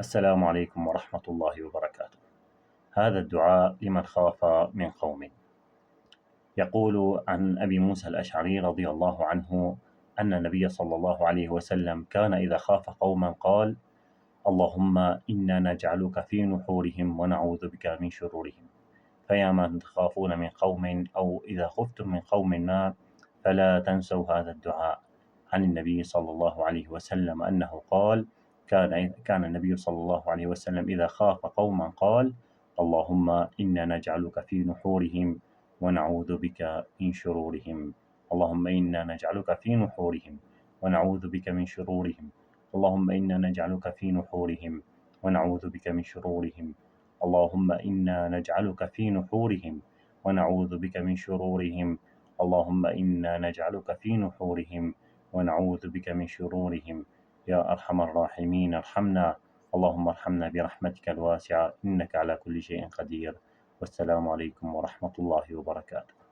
السلام عليكم ورحمة الله وبركاته. هذا الدعاء لمن خاف من قوم. يقول عن أبي موسى الأشعري رضي الله عنه أن النبي صلى الله عليه وسلم كان إذا خاف قوما قال: اللهم إنا نجعلك في نحورهم ونعوذ بك من شرورهم. فيا من تخافون من قوم أو إذا خفتم من قوم ما فلا تنسوا هذا الدعاء. عن النبي صلى الله عليه وسلم أنه قال: كان النبي صلى الله عليه وسلم إذا خاف قوما قال: اللهم إنا نجعلك في نحورهم ونعوذ بك من شرورهم. اللهم إنا نجعلك في نحورهم ونعوذ بك من شرورهم. اللهم إنا نجعلك في نحورهم ونعوذ بك من شرورهم. اللهم إنا نجعلك في نحورهم ونعوذ بك من شرورهم. اللهم إنا نجعلك في نحورهم ونعوذ بك من شرورهم. يا أرحم الراحمين ارحمنا. اللهم ارحمنا برحمتك الواسعة إنك على كل شيء قدير. والسلام عليكم ورحمة الله وبركاته.